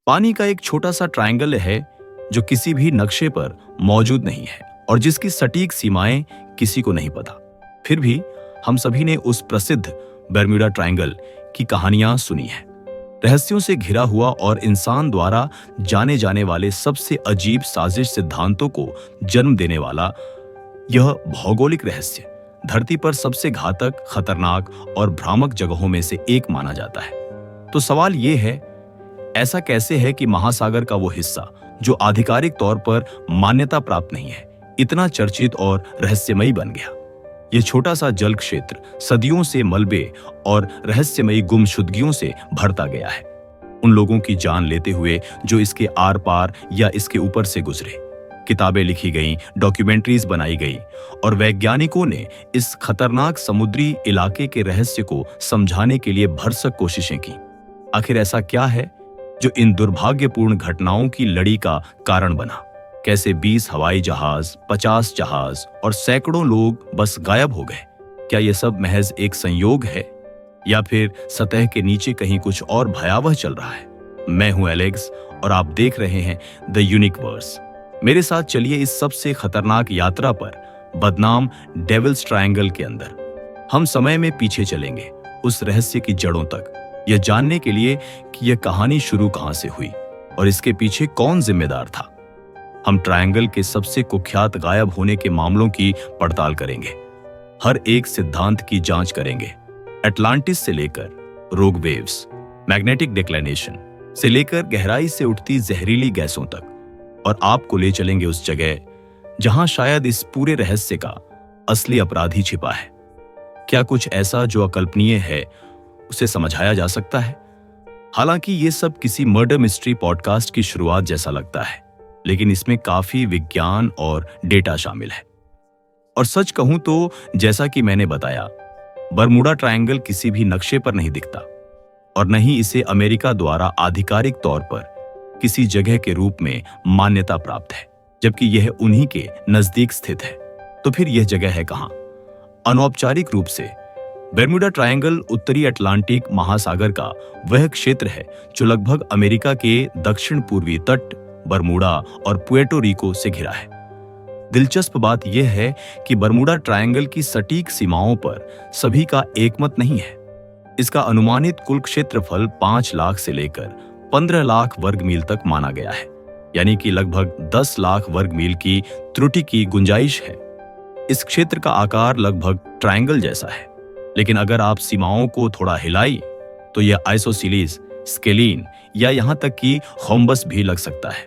पानी का एक छोटा सा ट्रायंगल है जो किसी भी नक्शे पर मौजूद नहीं है और जिसकी सटीक सीमाएं किसी को नहीं पता। फिर भी हम सभी ने उस प्रसिद्ध बर्म्यूडा ट्रायंगल की कहानियां सुनी है। रहस्यों से घिरा हुआ और इंसान द्वारा जाने जाने वाले सबसे अजीब साजिश सिद्धांतों को जन्म देने वाला यह भौगोलिक रहस्य धरती पर सबसे घातक, खतरनाक और भ्रामक जगहों में से एक माना जाता है। तो सवाल यह है, ऐसा कैसे है कि महासागर का वो हिस्सा जो आधिकारिक तौर पर मान्यता प्राप्त नहीं है, इतना चर्चित और रहस्यमयी बन गया? यह छोटा सा जल क्षेत्र सदियों से मलबे और रहस्यमयी गुमशुदगियों से भरता गया है, उन लोगों की जान लेते हुए जो इसके आर पार या इसके ऊपर से गुजरे। किताबें लिखी गईं, डॉक्यूमेंट्रीज बनाई गई और वैज्ञानिकों ने इस खतरनाक समुद्री इलाके के रहस्य को समझाने के लिए भरसक कोशिशें की। आखिर ऐसा क्या है जो इन दुर्भाग्यपूर्ण घटनाओं की लड़ी का कारण बना? कैसे 20 हवाई जहाज, 50 जहाज और सैकड़ों लोग बस गायब हो गए? क्या यह सब महज एक संयोग है या फिर सतह के नीचे कहीं कुछ और भयावह चल रहा है? मैं हूं एलेक्स और आप देख रहे हैं द यूनिवर्स। मेरे साथ चलिए इस सबसे खतरनाक यात्रा पर, बदनाम डेविल्स ट्रायंगल के अंदर। हम समय में पीछे चलेंगे उस रहस्य की जड़ों तक, यह जानने के लिए कि यह कहानी शुरू कहां से हुई और इसके पीछे कौन जिम्मेदार था। हम ट्रायंगल के सबसे कुख्यात गायब होने के मामलों की पड़ताल करेंगे, हर एक सिद्धांत की जांच करेंगे, अटलांटिस से लेकर रोग वेव्स, मैग्नेटिक डिक्लाइनेशन से लेकर गहराई से उठती जहरीली गैसों तक, और आपको ले चलेंगे उस जगह जहां शायद इस पूरे रहस्य का असली अपराधी छिपा है। क्या कुछ ऐसा जो अकल्पनीय है उसे समझाया जा सकता है? हालांकि ये सब किसी मर्डर मिस्ट्री पॉडकास्ट की शुरुआत जैसा लगता है, लेकिन इसमें काफी विज्ञान और डेटा शामिल है। और सच कहूं तो जैसा कि मैंने बताया, बर्मुडा ट्रायंगल किसी भी नक्शे पर नहीं दिखता और न ही इसे अमेरिका द्वारा आधिकारिक तौर पर किसी जगह के रूप में मान्यता प्राप्त है, जबकि यह उन्हीं के नजदीक स्थित है। तो फिर यह जगह है कहां? अनौपचारिक रूप से बर्म्यूडा ट्रायंगल उत्तरी अटलांटिक महासागर का वह क्षेत्र है जो लगभग अमेरिका के दक्षिण पूर्वी तट, बर्मुडा और पुएर्टो रिको से घिरा है। दिलचस्प बात यह है कि बर्मुडा ट्रायंगल की सटीक सीमाओं पर सभी का एकमत नहीं है। इसका अनुमानित कुल क्षेत्रफल 5 लाख से लेकर 15 लाख वर्ग मील तक माना गया है, यानी कि लगभग 10 लाख वर्ग मील की त्रुटि की गुंजाइश है। इस क्षेत्र का आकार लगभग ट्रायंगल जैसा है, लेकिन अगर आप सीमाओं को थोड़ा हिलाई तो यह आइसोसीलीस, स्केलीन या यहां तक कि होम्बस भी लग सकता है।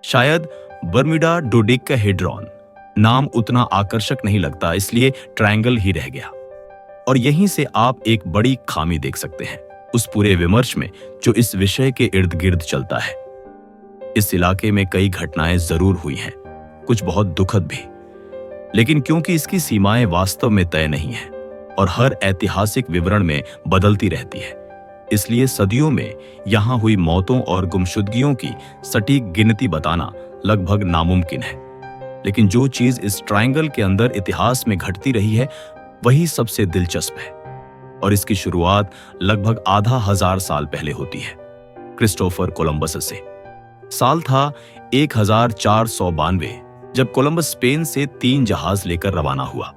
शायद बर्म्यूडा डोडेकाहेड्रॉन नाम उतना आकर्षक नहीं लगता, इसलिए ट्रायंगल ही रह गया। और यहीं से आप एक बड़ी खामी देख सकते हैं उस पूरे विमर्श में जो इस विषय के इर्द गिर्द चलता है। इस इलाके में कई घटनाएं जरूर हुई हैं, कुछ बहुत दुखद भी, लेकिन क्योंकि इसकी सीमाएं वास्तव में तय नहीं है और हर ऐतिहासिक विवरण में बदलती रहती है, इसलिए सदियों में यहां हुई मौतों और गुमशुदगियों की सटीक गिनती बताना लगभग नामुमकिन है। लेकिन जो चीज इस ट्रायंगल के अंदर इतिहास में घटती रही है वही सबसे दिलचस्प है, और इसकी शुरुआत लगभग आधा हजार साल पहले होती है, क्रिस्टोफर कोलंबस से। साल था 1492 जब कोलंबस स्पेन से 3 जहाज लेकर रवाना हुआ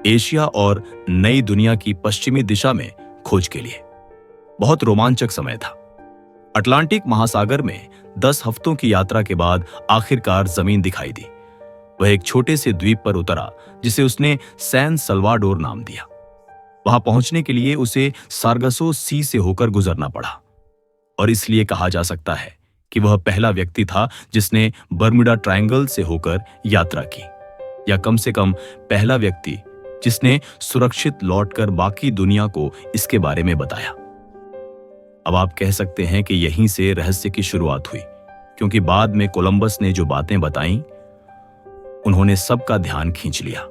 एशिया और नई दुनिया की पश्चिमी दिशा में खोज के लिए। बहुत रोमांचक समय था। अटलांटिक महासागर में 10 हफ्तों की यात्रा के बाद आखिरकार जमीन दिखाई दी। वह एक छोटे से द्वीप पर उतरा जिसे उसने सैन सल्वाडोर नाम दिया। वहां पहुंचने के लिए उसे सार्गसो सी से होकर गुजरना पड़ा, और इसलिए कहा जा सकता है कि वह पहला व्यक्ति था जिसने बर्म्यूडा ट्रायंगल से होकर यात्रा की, या कम से कम पहला व्यक्ति जिसने सुरक्षित लौटकर बाकी दुनिया को इसके बारे में बताया। अब आप कह सकते हैं कि यहीं से रहस्य की शुरुआत हुई, क्योंकि बाद में कोलंबस ने जो बातें बताईं उन्होंने सबका ध्यान खींच लिया।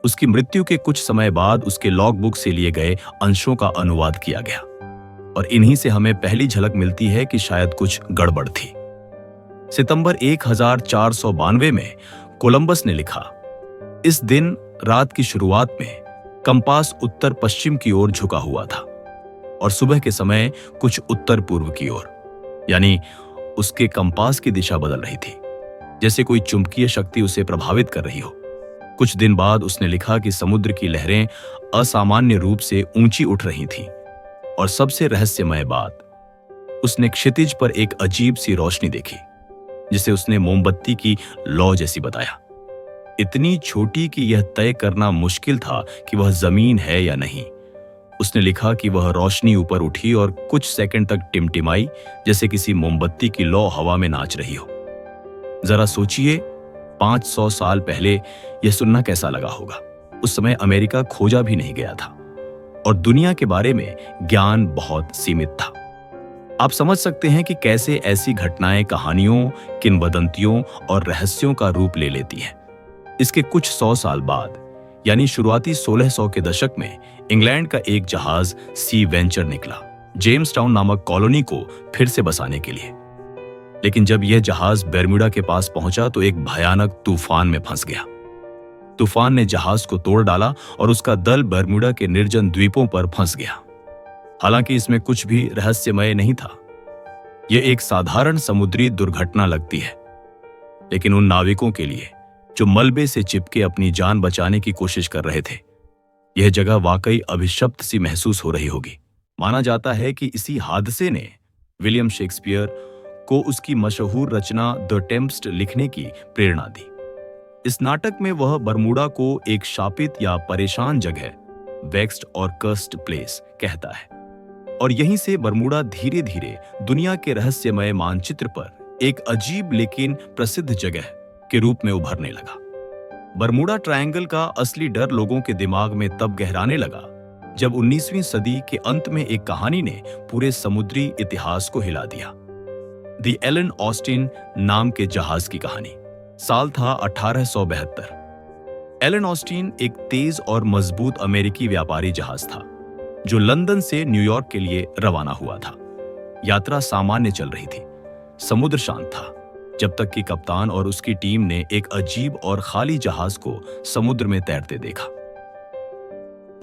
उसकी मृत्यु के कुछ समय बाद उसके लॉग बुक से लिए गए अंशों का अनुवाद किया गया, और इन्हीं से हमें पहली झलक मिलती है कि शायद कुछ गड़बड़ थी। सितंबर 1492 में कोलंबस ने लिखा, इस दिन रात की शुरुआत में कंपास उत्तर पश्चिम की ओर झुका हुआ था और सुबह के समय कुछ उत्तर पूर्व की ओर। यानी उसके कंपास की दिशा बदल रही थी, जैसे कोई चुंबकीय शक्ति उसे प्रभावित कर रही हो। कुछ दिन बाद उसने लिखा कि समुद्र की लहरें असामान्य रूप से ऊंची उठ रही थीं, और सबसे रहस्यमय बात, उसने क्षितिज पर एक अजीब सी रोशनी देखी, जिसे उसने मोमबत्ती की लौ जैसी बताया। इतनी छोटी कि यह तय करना मुश्किल था कि वह जमीन है या नहीं। उसने लिखा कि वह रोशनी ऊपर उठी और कुछ सेकंड तक टिमटिमाई, जैसे किसी मोमबत्ती की लौ हवा में नाच रही हो। जरा सोचिए, 500 साल पहले यह सुनना कैसा लगा होगा। उस समय अमेरिका खोजा भी नहीं गया था और दुनिया के बारे में ज्ञान बहुत सीमित था। आप समझ सकते हैं कि कैसे ऐसी घटनाएं कहानियों, किंवदंतियों और रहस्यों का रूप ले लेती हैं। इसके कुछ 100 साल बाद, यानी शुरुआती 1600 के दशक में, इंग्लैंड का एक जहाज सी वेंचर निकला, जेम्स टाउन नामक कॉलोनी को फिर से बसाने के लिए। लेकिन जब यह जहाज बर्मुडा के पास पहुंचा तो एक भयानक तूफान में फंस गया। तूफान ने जहाज को तोड़ डाला और उसका दल बर्मुडा के निर्जन द्वीपों पर फंस गया। हालांकि इसमें कुछ भी रहस्यमय नहीं था। यह एक साधारण समुद्री दुर्घटना लगती है, लेकिन उन नाविकों के लिए जो मलबे से चिपके अपनी जान बचाने की कोशिश कर रहे थे, यह जगह वाकई अभिशप्त सी महसूस हो रही होगी। माना जाता है कि इसी हादसे ने विलियम शेक्सपियर को उसकी मशहूर रचना द टेम्पेस्ट लिखने की प्रेरणा दी। इस नाटक में वह बर्मुडा को एक शापित या परेशान जगह, वेक्स्ड और कर्स्ड प्लेस कहता है, और यहीं से बर्मुडा धीरे धीरे दुनिया के रहस्यमय मानचित्र पर एक अजीब लेकिन प्रसिद्ध जगह के रूप में उभरने लगा। बर्मुडा ट्रायंगल का असली डर लोगों के दिमाग में तब गहराने लगा जब 19वीं सदी के अंत में एक कहानी ने पूरे समुद्री इतिहास को हिला दिया। द एलन ऑस्टिन नाम के जहाज की कहानी। साल था 1872। एलन ऑस्टिन एक तेज और मजबूत अमेरिकी व्यापारी जहाज था जो लंदन से न्यूयॉर्क के लिए रवाना हुआ था। यात्रा सामान्य चल रही थी, समुद्र शांत था, जब तक कि कप्तान और उसकी टीम ने एक अजीब और खाली जहाज को समुद्र में तैरते देखा।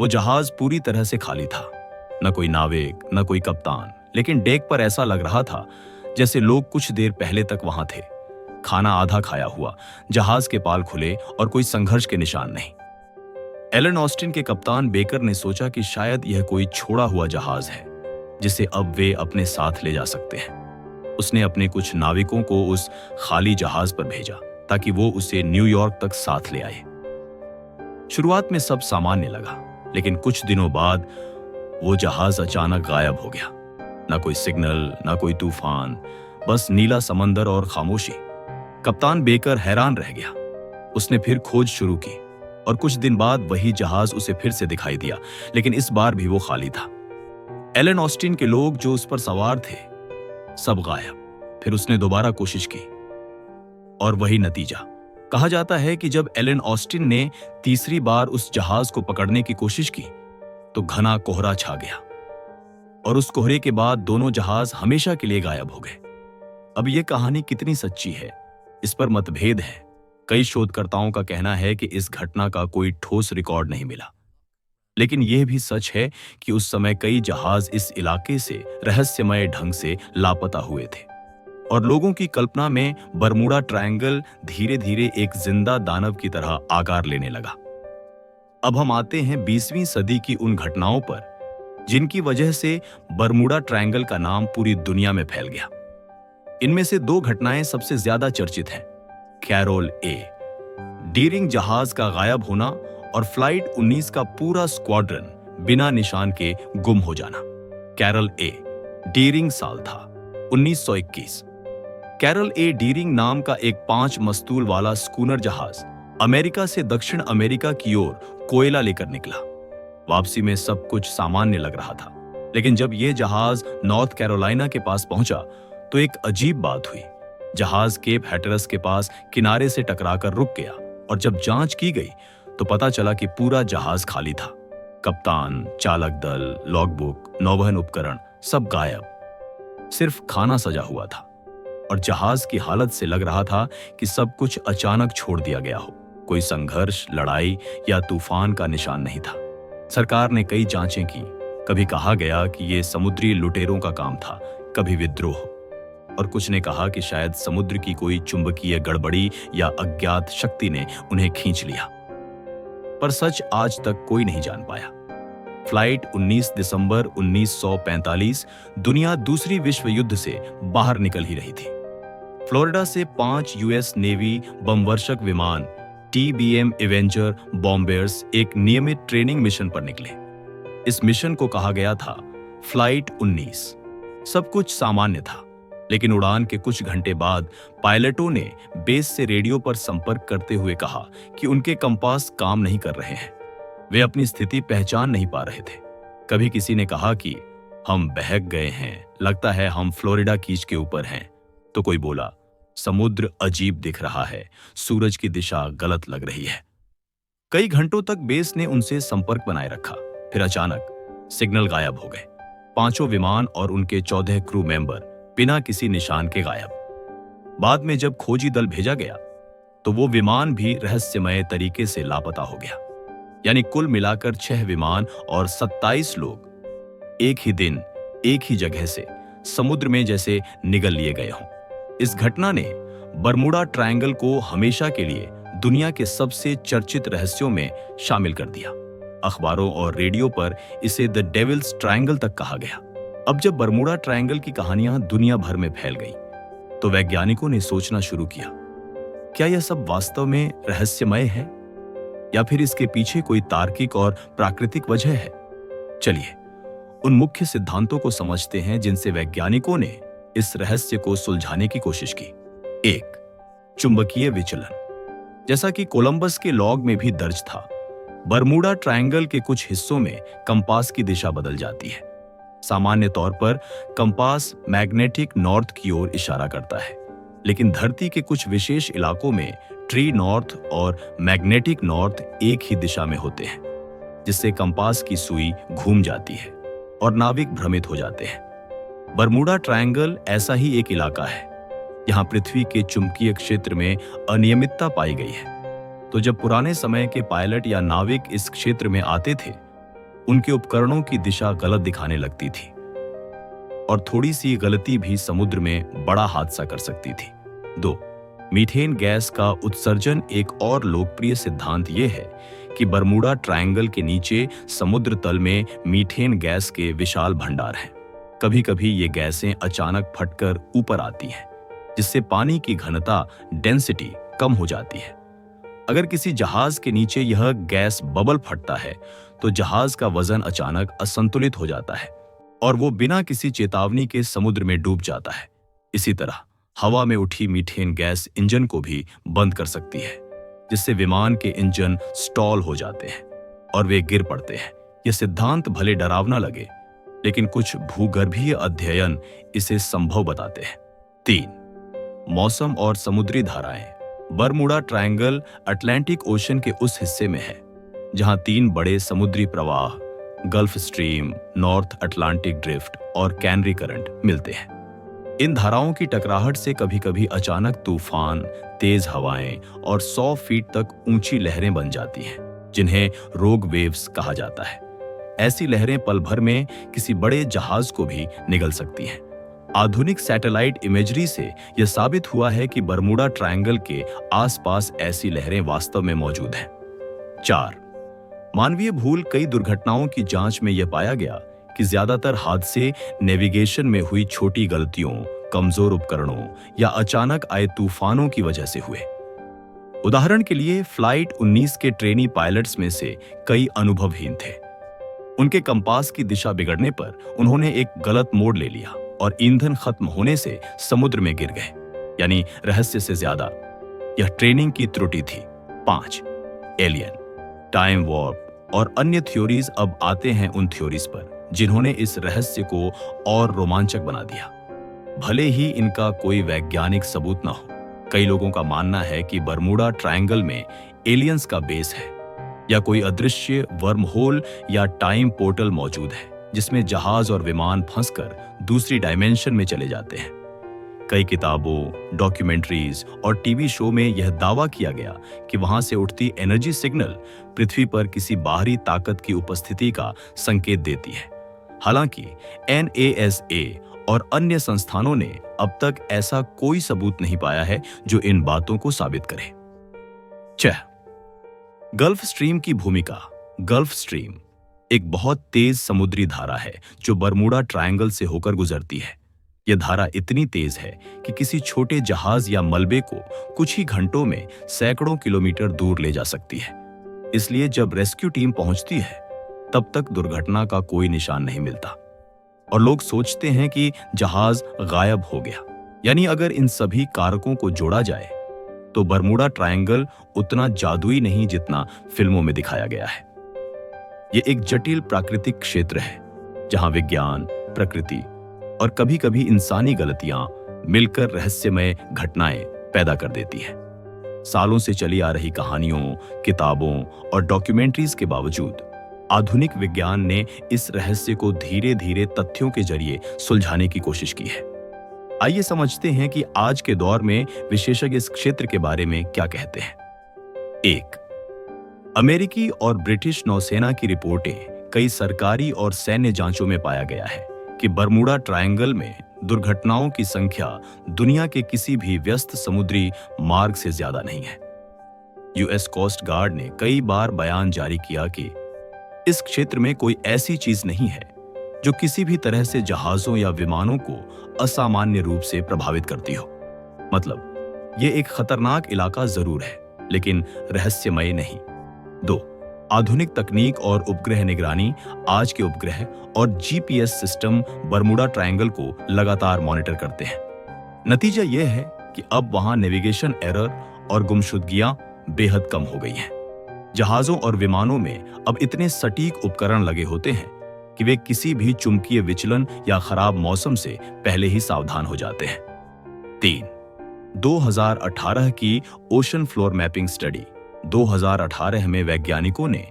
वो जहाज पूरी तरह से खाली था, न कोई नाविक, न कोई कप्तान, लेकिन डेक पर ऐसा लग रहा था जैसे लोग कुछ देर पहले तक वहां थे। खाना आधा खाया हुआ, जहाज के पाल खुले और कोई संघर्ष के निशान नहीं। एलन ऑस्टिन के कप्तान बेकर ने सोचा कि शायद यह कोई छोड़ा हुआ जहाज है जिसे अब वे अपने साथ ले जा सकते हैं। उसने अपने कुछ नाविकों को उस खाली जहाज पर भेजा ताकि वो उसे न्यूयॉर्क तक साथ ले आए। शुरुआत में सब सामान्य लगा, लेकिन कुछ दिनों बाद वो जहाज अचानक गायब हो गया। ना कोई सिग्नल, ना कोई तूफान, बस नीला समंदर और खामोशी। कप्तान बेकर हैरान रह गया। उसने फिर खोज शुरू की और कुछ दिन बाद वही जहाज उसे फिर से दिखाई दिया, लेकिन इस बार भी वो खाली था। एलन ऑस्टिन के लोग जो उस पर सवार थे, सब गायब। फिर उसने दोबारा कोशिश की और वही नतीजा। कहा जाता है कि जब एलन ऑस्टिन ने तीसरी बार उस जहाज को पकड़ने की कोशिश की तो घना कोहरा छा गया और उस कोहरे के बाद दोनों जहाज हमेशा के लिए गायब हो गए। अब यह कहानी कितनी सच्ची है, इस पर मतभेद है। कई शोधकर्ताओं का कहना है कि इस घटना का कोई ठोस रिकॉर्ड नहीं मिला, लेकिन यह भी सच है कि उस समय कई जहाज इस इलाके से रहस्यमय ढंग से लापता हुए थे और लोगों की कल्पना में बर्मुडा ट्रायंगल धीरे धीरे एक जिंदा दानव की तरह आकार लेने लगा। अब हम आते हैं 20वीं सदी की उन घटनाओं पर जिनकी वजह से बर्मुडा ट्रायंगल का नाम पूरी दुनिया में फैल गया। इनमें से दो घटनाएं सबसे ज्यादा चर्चित हैं। कैरोल ए, डीरिंग जहाज का गायब होना, और फ्लाइट 19 का पूरा स्क्वाड्रन बिना निशान के गुम हो जाना। कैरोल ए, डीरिंग साल था 1921। कैरोल ए डीरिंग नाम का एक 5 मस्तूल वाला स्कूनर जहाज अमेरिका से दक्षिण अमेरिका की ओर कोयला लेकर निकला। वापसी में सब कुछ सामान्य लग रहा था, लेकिन जब यह जहाज नॉर्थ कैरोलिना के पास पहुंचा तो एक अजीब बात हुई। जहाज केप हैटरस के पास किनारे से टकराकर रुक गया और जब जांच की गई तो पता चला कि पूरा जहाज खाली था। कप्तान, चालक दल, लॉगबुक, नौवहन उपकरण सब गायब। सिर्फ खाना सजा हुआ था और जहाज की हालत से लग रहा था कि सब कुछ अचानक छोड़ दिया गया हो। कोई संघर्ष, लड़ाई या तूफान का निशान नहीं था। सरकार ने कई जांचें की। कभी कहा गया कि यह समुद्री लुटेरों का काम था, कभी विद्रोह। और कुछ ने कहा कि शायद समुद्र की कोई चुंबकीय गड़बड़ी या अज्ञात शक्ति ने उन्हें खींच लिया। पर सच आज तक कोई नहीं जान पाया। फ्लाइट 19 दिसंबर 1945 दुनिया दूसरी विश्व युद्ध से बाहर निकल ही रही थी। फ्लोरिडा से 5 यूएस नेवी बमवर्षक विमान TBM एवेंजर बॉम्बर्स एक नियमित ट्रेनिंग मिशन पर निकले। इस मिशन को कहा गया था फ्लाइट 19। सब कुछ सामान्य था, लेकिन उड़ान के कुछ घंटे बाद पायलटों ने बेस से रेडियो पर संपर्क करते हुए कहा कि उनके कंपास काम नहीं कर रहे हैं। वे अपनी स्थिति पहचान नहीं पा रहे थे। कभी किसी ने कहा कि हम बहक गए हैं, लगता है हम फ्लोरिडा कीज के ऊपर हैं। तो कोई बोला समुद्र अजीब दिख रहा है, सूरज की दिशा गलत लग रही है। कई घंटों तक बेस ने उनसे संपर्क बनाए रखा। फिर अचानक सिग्नल गायब हो गए। पांचों विमान और उनके 14 क्रू मेंबर बिना किसी निशान के गायब। बाद में जब खोजी दल भेजा गया तो वो विमान भी रहस्यमय तरीके से लापता हो गया। यानी कुल मिलाकर 6 विमान और 27 लोग एक ही दिन एक ही जगह से समुद्र में जैसे निगल लिए गए हों। इस घटना ने बरमूडा ट्रायंगल को हमेशा के लिए दुनिया के सबसे चर्चित रहस्यों में शामिल कर दिया। अखबारों और रेडियो पर इसे द डेविल्स ट्रायंगल तक कहा गया। अब जब बरमूडा ट्रायंगल की कहानियां दुनिया भर में फैल गई तो वैज्ञानिकों ने सोचना शुरू किया, क्या यह सब वास्तव में रहस्यमय है या फिर इसके पीछे कोई तार्किक और प्राकृतिक वजह है? चलिए उन मुख्य सिद्धांतों को समझते हैं जिनसे वैज्ञानिकों ने इस रहस्य को सुलझाने की कोशिश की। 1. चुंबकीय विचलन। जैसा कि कोलंबस के लॉग में भी दर्ज था, बरमूडा ट्रायंगल के कुछ हिस्सों में कंपास की दिशा बदल जाती है। सामान्य तौर पर कंपास मैग्नेटिक नॉर्थ की ओर इशारा करता है, लेकिन धरती के कुछ विशेष इलाकों में ट्री नॉर्थ और मैग्नेटिक नॉर्थ एक ही दिशा में होते हैं, जिससे कंपास की सुई घूम जाती है और नाविक भ्रमित हो जाते हैं। बरमूडा ट्रायंगल ऐसा ही एक इलाका है जहां पृथ्वी के चुंबकीय क्षेत्र में अनियमितता पाई गई है। तो जब पुराने समय के पायलट या नाविक इस क्षेत्र में आते थे, उनके उपकरणों की दिशा गलत दिखाने लगती थी और थोड़ी सी गलती भी समुद्र में बड़ा हादसा कर सकती थी। 2. मीथेन गैस का उत्सर्जन। एक और लोकप्रिय सिद्धांत यह है कि बरमूडा ट्रायंगल के नीचे समुद्र तल में मीथेन गैस के विशाल भंडार हैं। कभी कभी ये गैसें अचानक फटकर ऊपर आती हैं, जिससे पानी की घनता डेंसिटी कम हो जाती है। अगर किसी जहाज के नीचे यह गैस बबल फटता है तो जहाज का वजन अचानक असंतुलित हो जाता है और वो बिना किसी चेतावनी के समुद्र में डूब जाता है। इसी तरह हवा में उठी मीथेन गैस इंजन को भी बंद कर सकती है, जिससे विमान के इंजन स्टॉल हो जाते हैं और वे गिर पड़ते हैं। यह सिद्धांत भले डरावना लगे, लेकिन कुछ भूगर्भीय अध्ययन इसे संभव बताते हैं। 3. मौसम और समुद्री धाराएं। बरमूडा ट्रायंगल अटलांटिक ओशन के उस हिस्से में है जहां 3 बड़े समुद्री प्रवाह gulf stream, north Atlantic drift और कैनरी करंट मिलते हैं। इन धाराओं की टकराहट से कभी-कभी अचानक तूफान, तेज हवाएं और 100 फीट तक ऊंची लहरें बन जाती हैं, जिन्हें रोग वेव्स कहा जाता है। ऐसी लहरें पल भर में किसी बड़े जहाज को भी निगल सकती हैं। आधुनिक सैटेलाइट इमेजरी से यह साबित हुआ है कि बरमूडा ट्रायंगल के आसपास ऐसी लहरें वास्तव में मौजूद हैं। 4. मानवीय भूल। कई दुर्घटनाओं की जांच में यह पाया गया कि ज्यादातर हादसे नेविगेशन में हुई छोटी गलतियों, कमजोर उपकरणों या अचानक आए तूफानों की वजह से हुए। उदाहरण के लिए फ्लाइट 19 के ट्रेनी पायलट्स में से कई अनुभवहीन थे। उनके कंपास की दिशा बिगड़ने पर उन्होंने एक गलत मोड़ ले लिया और ईंधन खत्म होने से समुद्र में गिर गए। यानी रहस्य से ज्यादा यह ट्रेनिंग की त्रुटि थी। 5. एलियन, टाइम वॉर्प और अन्य थ्योरीज। अब आते हैं उन थ्योरीज पर जिन्होंने इस रहस्य को और रोमांचक बना दिया, भले ही इनका कोई वैज्ञानिक सबूत न हो। कई लोगों का मानना है कि बरमूडा ट्रायंगल में एलियंस का बेस है या कोई अदृश्य वर्म होल या टाइम पोर्टल मौजूद है, जिसमें जहाज और विमान फंसकर दूसरी डायमेंशन में चले जाते हैं। कई किताबों, डॉक्यूमेंट्रीज और टीवी शो में यह दावा किया गया कि वहां से उठती एनर्जी सिग्नल पृथ्वी पर किसी बाहरी ताकत की उपस्थिति का संकेत देती है। हालांकि NASA और अन्य संस्थानों ने अब तक ऐसा कोई सबूत नहीं पाया है जो इन बातों को साबित करे। 6. गल्फ स्ट्रीम की भूमिका। गल्फ स्ट्रीम एक बहुत तेज समुद्री धारा है जो बरमूडा ट्रायंगल से होकर गुजरती है। यह धारा इतनी तेज है कि किसी छोटे जहाज या मलबे को कुछ ही घंटों में सैकड़ों किलोमीटर दूर ले जा सकती है। इसलिए जब रेस्क्यू टीम पहुंचती है तब तक दुर्घटना का कोई निशान नहीं मिलता और लोग सोचते हैं कि जहाज गायब हो गया। यानी अगर इन सभी कारकों को जोड़ा जाए तो बरमूडा ट्रायंगल उतना जादुई नहीं जितना फिल्मों में दिखाया गया है। यह एक जटिल प्राकृतिक क्षेत्र है जहां विज्ञान, प्रकृति और कभी-कभी इंसानी गलतियां मिलकर रहस्यमय घटनाएं पैदा कर देती है। सालों से चली आ रही कहानियों, किताबों और डॉक्यूमेंट्रीज के बावजूद आधुनिक विज्ञान ने इस रहस्य को धीरे-धीरे तथ्यों के जरिए सुलझाने की कोशिश की है। आइए समझते हैं कि आज के दौर में विशेषज्ञ इस क्षेत्र के बारे में क्या कहते हैं। 1. अमेरिकी और ब्रिटिश नौसेना की रिपोर्टें, कई सरकारी और सैन्य जांचों में पाया गया है कि बरमूडा ट्रायंगल में दुर्घटनाओं की संख्या दुनिया के किसी भी व्यस्त समुद्री मार्ग से ज्यादा नहीं है। यूएस कोस्ट गार्ड ने कई बार बयान जारी किया कि इस क्षेत्र में कोई ऐसी चीज नहीं है जो किसी भी तरह से जहाजों या विमानों को असामान्य रूप से प्रभावित करती हो। मतलब यह एक खतरनाक इलाका जरूर है लेकिन रहस्यमय नहीं। 2. आधुनिक तकनीक और उपग्रह निगरानी। आज के उपग्रह और जीपीएस सिस्टम बरमूडा ट्रायंगल को लगातार मॉनिटर करते हैं। नतीजा यह है कि अब वहां नेविगेशन एरर और गुमशुदगियां बेहद कम हो गई हैं। जहाजों और विमानों में अब इतने सटीक उपकरण लगे होते हैं कि वे किसी भी चुंबकीय विचलन या खराब मौसम से पहले ही सावधान हो जाते हैं। 3. 2018 की ओशन फ्लोर मैपिंग स्टडी। 2018 में वैज्ञानिकों ने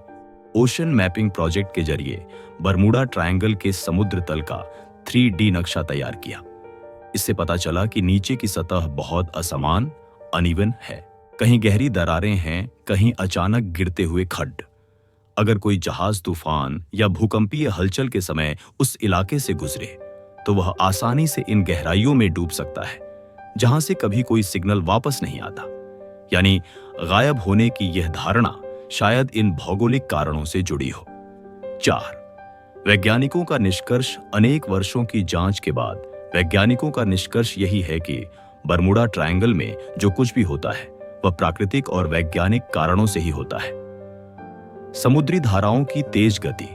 ओशन मैपिंग प्रोजेक्ट के जरिए बरमूडा ट्रायंगल के समुद्र तल का 3D नक्शा तैयार किया। इससे पता चला कि नीचे की सतह बहुत असमान, अनइवन है। कहीं गहरी दरारें हैं, कहीं अचानक गिरते हुए खड्ड। अगर कोई जहाज तूफान या भूकंपीय हलचल के समय उस इलाके से गुजरे तो वह आसानी से इन गहराइयों में डूब सकता है जहां से कभी कोई सिग्नल वापस नहीं आता। यानी गायब होने की यह धारणा शायद इन भौगोलिक कारणों से जुड़ी हो। 4. वैज्ञानिकों का निष्कर्ष। अनेक वर्षों की जांच के बाद वैज्ञानिकों का निष्कर्ष यही है कि बरमूडा ट्रायंगल में जो कुछ भी होता है वह प्राकृतिक और वैज्ञानिक कारणों से ही होता है। समुद्री धाराओं की तेज गति,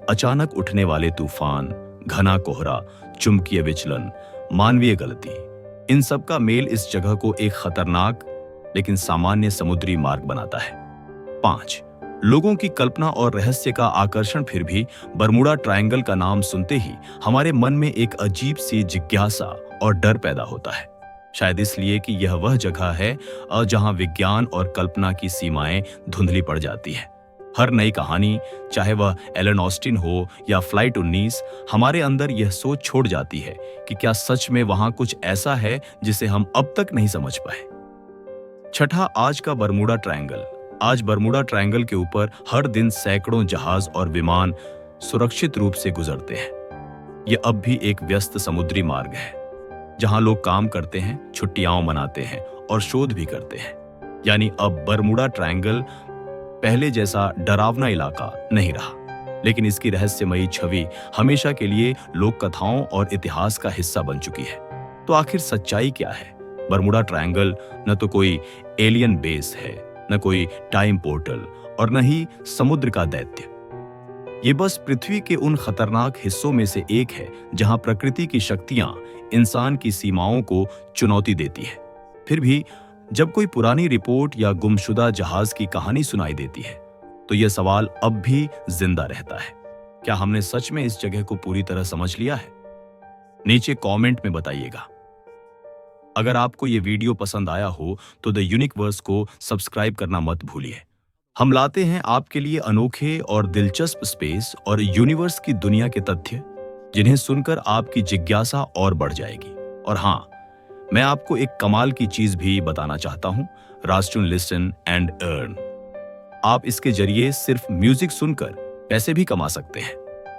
अचानक उठने वाले तूफान, घना कोहरा, चुंबकीय विचलन, मानवीय गलती, इन सब का मेल इस जगह को एक खतरनाक लेकिन सामान्य समुद्री मार्ग बनाता है। 5. लोगों की कल्पना और रहस्य का आकर्षण। फिर भी बरमूडा ट्रायंगल का नाम सुनते ही हमारे मन में एक अजीब सी जिज्ञासा और डर पैदा होता है। शायद इसलिए कि यह वह जगह है जहां विज्ञान और कल्पना की सीमाएं धुंधली पड़ जाती है। हर नई कहानी, चाहे वह एलन ऑस्टिन हो या फ्लाइट 19, हमारे अंदर यह सोच छोड़ जाती है कि क्या सच में वहां कुछ ऐसा है जिसे हम अब तक नहीं समझ पाए। 6. आज का बरमूडा ट्रायंगल। आज बरमूडा ट्रायंगल के ऊपर हर दिन सैकड़ों जहाज और विमान सुरक्षित रूप से गुजरते हैं। यह अब भी एक व्यस्त समुद्री मार्ग है जहां लोग काम करते हैं, छुट्टियां मनाते हैं और शोध भी करते हैं। यानी अब बरमूडा ट्रायंगल पहले जैसा डरावना इलाका नहीं रहा, लेकिन इसकी रहस्यमयी छवि हमेशा के लिए लोक कथाओं और इतिहास का हिस्सा बन चुकी है। तो आखिर सच्चाई क्या है? बरमूडा ट्रायंगल न तो कोई एलियन बेस है, न कोई टाइम पोर्टल और न ही समुद्र का दैत्य। ये बस पृथ्वी के उन खतरनाक हिस्सों में से एक है जहां प्रकृति की शक्तियां इंसान की सीमाओं को चुनौती देती है। फिर भी जब कोई पुरानी रिपोर्ट या गुमशुदा जहाज की कहानी सुनाई देती है तो यह सवाल अब भी जिंदा रहता है, क्या हमने सच में इस जगह को पूरी तरह समझ लिया है? नीचे कमेंट में बताइएगा। अगर आपको यह वीडियो पसंद आया हो तो द यूनिकवर्स को सब्सक्राइब करना मत भूलिए। हम लाते हैं आपके लिए अनोखे और दिलचस्प स्पेस और यूनिवर्स की दुनिया के तथ्य जिन्हें सुनकर आपकी जिज्ञासा और बढ़ जाएगी। और हाँ, मैं आपको एक कमाल की चीज भी बताना चाहता हूं, राजटून लिसन एंड अर्न। आप इसके जरिए सिर्फ म्यूजिक सुनकर पैसे भी कमा सकते हैं।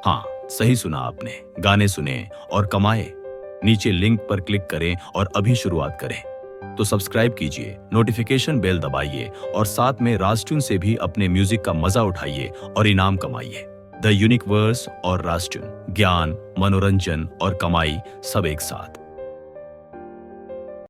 हाँ, सही सुना आपने, गाने सुने और कमाए। नीचे लिंक पर क्लिक करें और अभी शुरुआत करें। तो सब्सक्राइब कीजिए, नोटिफिकेशन बेल दबाइए और साथ में राजट्यून से भी अपने म्यूजिक का मजा उठाइए और इनाम कमाइए। द यूनिक वर्स और राजट्यून, ज्ञान, मनोरंजन और कमाई सब एक साथ।